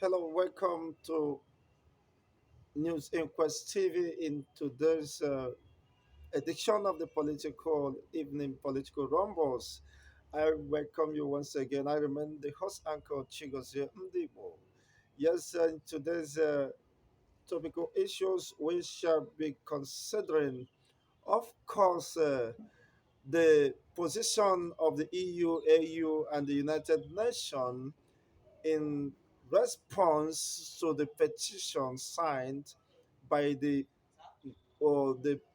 Hello, welcome to News Inquest TV in today's edition of the political evening political rumbles. I welcome you once again. I remain the host anchor Chigozie Ndibo. Yes, in today's topical issues, we shall be considering, of course, the position of the EU, AU, and the United Nations in response to the petition signed by the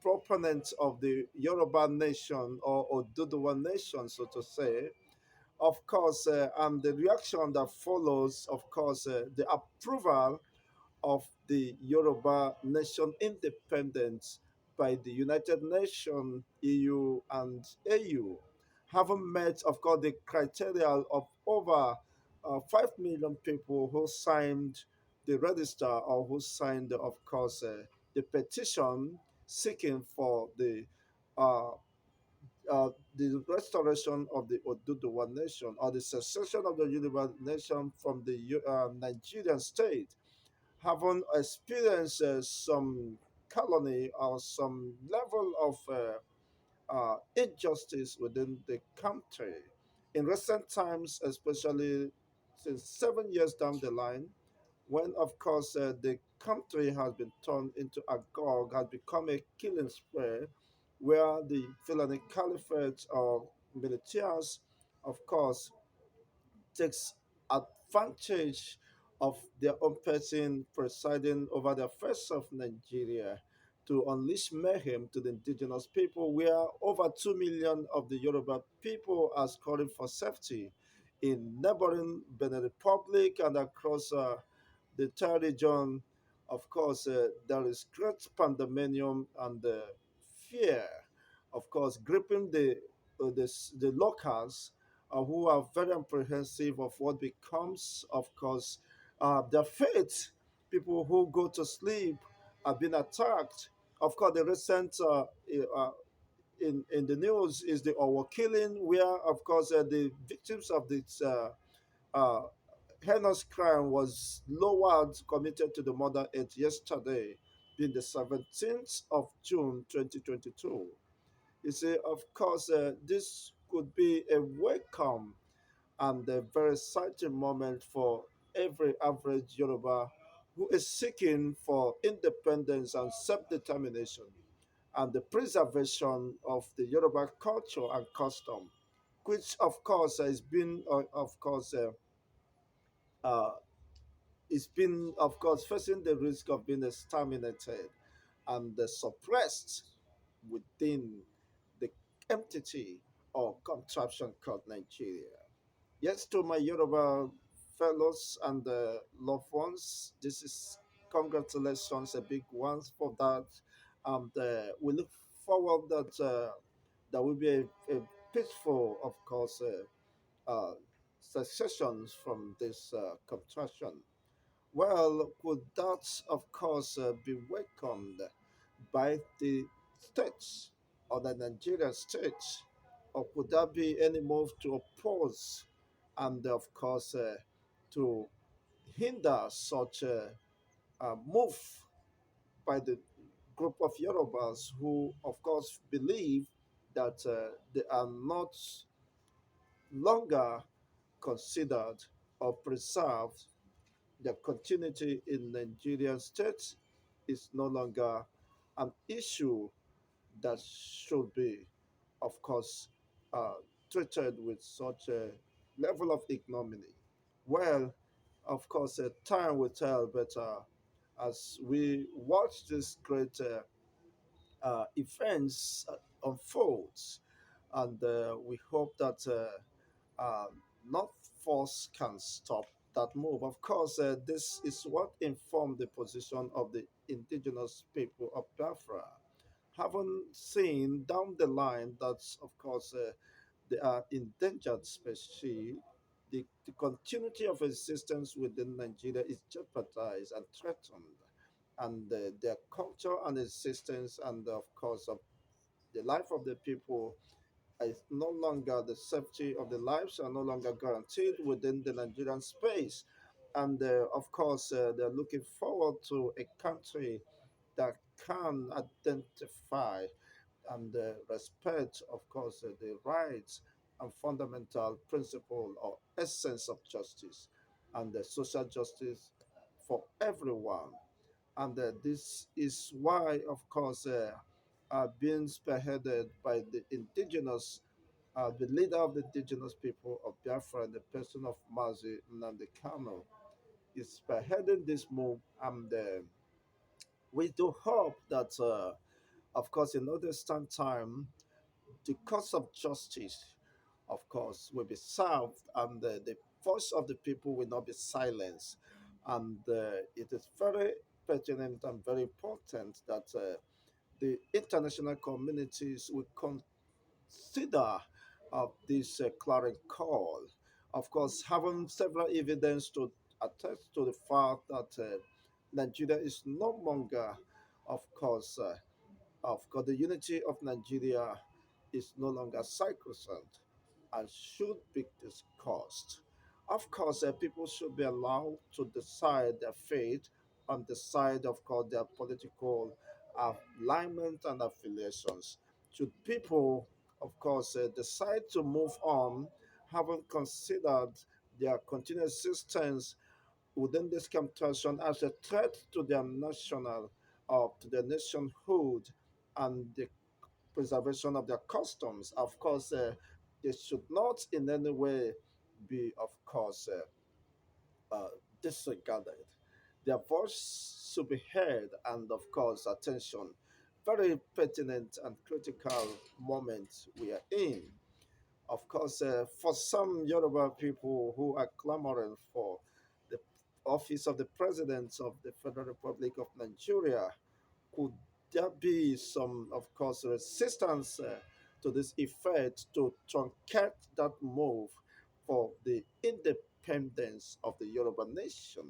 proponents of the Yoruba nation or Oduduwa nation, so to say, of course, and the reaction that follows, of course, the approval of the Yoruba nation independence by the United Nations, EU, and AU, haven't met, of course, the criteria of over 5 million people who signed the register or who signed, of course, the petition seeking for uh, the restoration of the Oduduwa nation or the secession of the Yoruba nation from the Nigerian state haven't experienced some colony or some level of injustice within the country. In recent times, especially since 7 years down the line, when of course the country has been turned into a gog, has become a killing spree, where the Fulani Caliphate or militias, of course, takes advantage of their own person presiding over the affairs of Nigeria to unleash mayhem to the indigenous people, where over 2 million of the Yoruba people are calling for safety in neighboring Benin Republic and across the entire region. Of course, there is great pandemonium and fear, of course, gripping the locals who are very apprehensive of what becomes, of course, their fate. People who go to sleep are being attacked. Of course, the recent in the news is the Owo killing, where, of course, the victims of this uh, heinous crime was lowered, committed to the murder at yesterday, being the 17th of June 2022. You see, of course, this could be a welcome and a very exciting moment for every average Yoruba who is seeking for independence and self-determination and the preservation of the Yoruba culture and custom, which of course has been, of course, uh, it's been, of course, facing the risk of being exterminated and suppressed within the entity or contraption called Nigeria. Yes, to my Yoruba fellows and loved ones, this is congratulations, a big one for that. And we look forward that there will be a peaceful, of course, secessions from this contraction. Well, could that, of course, be welcomed by the states or the Nigerian state? Or could there be any move to oppose and, of course, to hinder such a move by the group of Yorubas who, of course, believe that they are not longer considered or preserved? The continuity in Nigerian state is no longer an issue that should be, of course, uh, treated with such a level of ignominy. Well, of course, time will tell better as we watch this great events unfolds, and we hope that not force can stop that move. Of course, this is what informed the position of the indigenous people of Biafra. Having seen down the line that, of course, they are endangered species, the continuity of existence within Nigeria is jeopardized and threatened, and their culture and existence, and of course, of the life of the people is no longer the safety of the lives are no longer guaranteed within the Nigerian space. and of course, they're looking forward to a country that can identify and respect, of course, the rights and fundamental principle or essence of justice and the social justice for everyone. And this is why, of course, being spearheaded by the leader of the indigenous people of Biafra, the person of Mazi Nnamdi Kano, is spearheading this move. And we do hope that, of course, in no distant time, the cause of justice, of course, will be served, and the voice of the people will not be silenced. And it is very pertinent and very important that the international communities will consider this clarion call. Of course, having several evidence to attest to the fact that Nigeria is no longer, of course, the unity of Nigeria is no longer sacrosanct and should be discussed. Of course, people should be allowed to decide their fate on the side of course their political alignment and affiliations. Should people, of course, decide to move on, having considered their continued existence within this contention as a threat to their national or to their nationhood and the preservation of their customs. Of course, they should not in any way be, of course, disregarded. Their voice should be heard and, of course, attention. Very pertinent and critical moment we are in. Of course, for some Yoruba people who are clamoring for the office of the President of the Federal Republic of Nigeria, could there be some, of course, resistance to this effect to truncate that move for the independence of the Yoruba nation?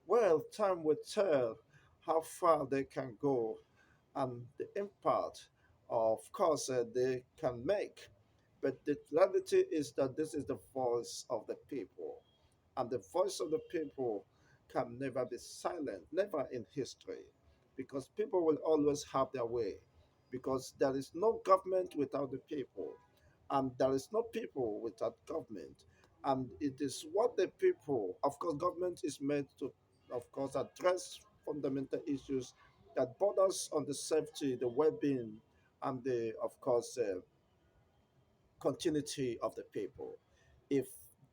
Well, time will tell how far they can go and the impact, of course, they can make. But the reality is that this is the voice of the people, and the voice of the people can never be silent, never in history, because people will always have their way, because there is no government without the people, and there is no people without government. And it is what the people, of course, government is made to, of course, address fundamental issues that borders on the safety, the well-being, and the, of course, continuity of the people. If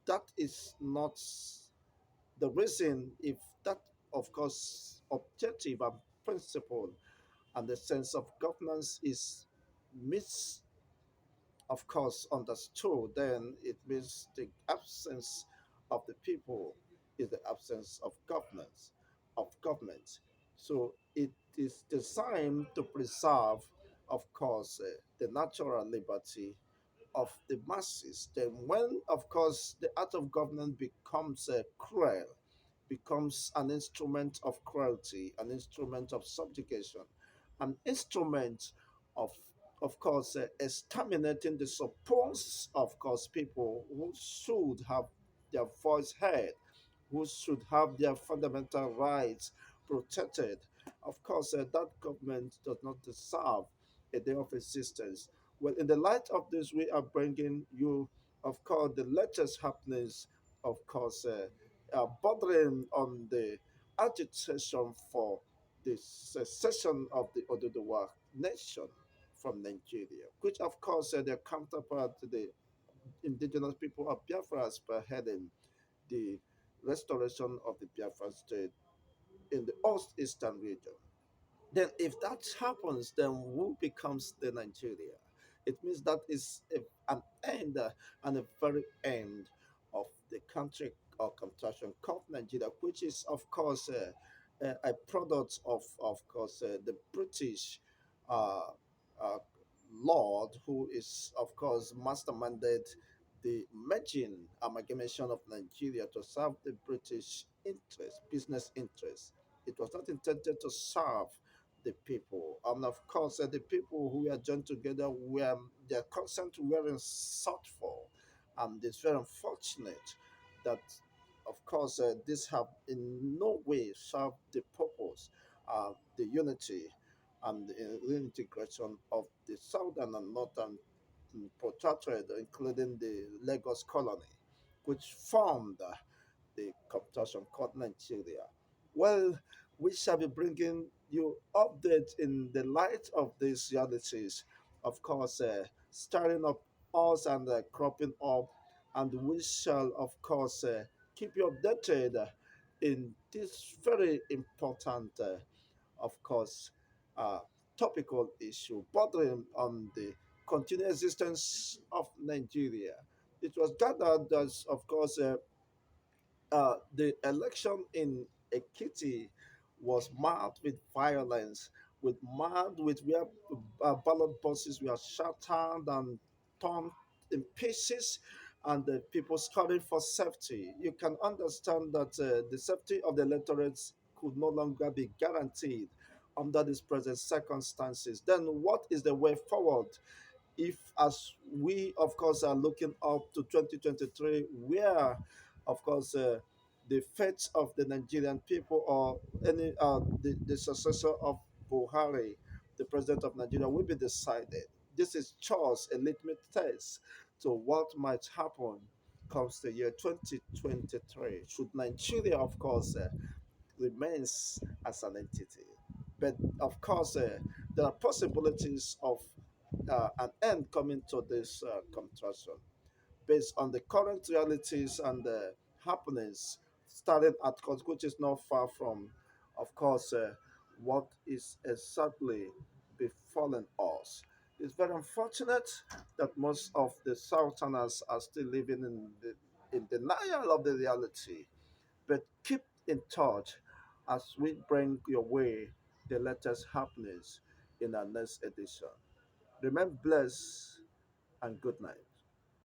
that is not the reason, if that, of course, objective and principle and the sense of governance is mis, of course, understood, then it means the absence of the people is the absence of governance, of government. So it is designed to preserve, of course, the natural liberty of the masses. Then, when, of course, the art of government becomes cruel, becomes an instrument of cruelty, an instrument of subjugation, an instrument of, of course, exterminating the supports, of course, people who should have their voice heard, who should have their fundamental rights protected. Of course, that government does not deserve a day of existence. Well, in the light of this, we are bringing you, of course, the latest happenings, of course, bordering on the agitation for the secession of the Oduduwa nation from Nigeria, which, of course, their counterpart, the indigenous people of Biafra, are spearheading the restoration of the Biafra state in the Eastern region. Then, if that happens, then who becomes the Nigeria? It means that is an end and a very end of the country or contraction called Nigeria, which is, of course, a product of course, the British uh, uh, Lord, who is, of course, masterminded the merging amalgamation of Nigeria to serve the British interest, business interest. It was not intended to serve the people. And of course, the people who were joined together were their consent weren't sought for. And it's very unfortunate that, of course, this have in no way served the purpose, the unity, and the integration of the southern and northern protectorate, including the Lagos colony, which formed the Competition called Nigeria. Well, we shall be bringing you updates in the light of these realities. Of course, starting up us and cropping up, and we shall, of course, keep you updated in this very important, of course, uh, topical issue bordering on the continued existence of Nigeria. It was gathered as, of course, the election in Ekiti was marked with violence, with where ballot boxes were shattered and torn in pieces, and the people scurrying for safety. You can understand that the safety of the electorates could no longer be guaranteed under these present circumstances. Then, what is the way forward? If, as we of course are looking up to 2023, where of course the fate of the Nigerian people or any the successor of Buhari, the president of Nigeria, will be decided. This is just a litmus test to what might happen comes the year 2023. Should Nigeria, of course, remains as an entity. But of course, there are possibilities of an end coming to this contraction based on the current realities and the happenings starting at court, which is not far from, of course, what is exactly befallen us. It's very unfortunate that most of the Southerners are still living in denial of the reality, but keep in touch as we bring your way the latest happenings in our next edition. Remain blessed and good night.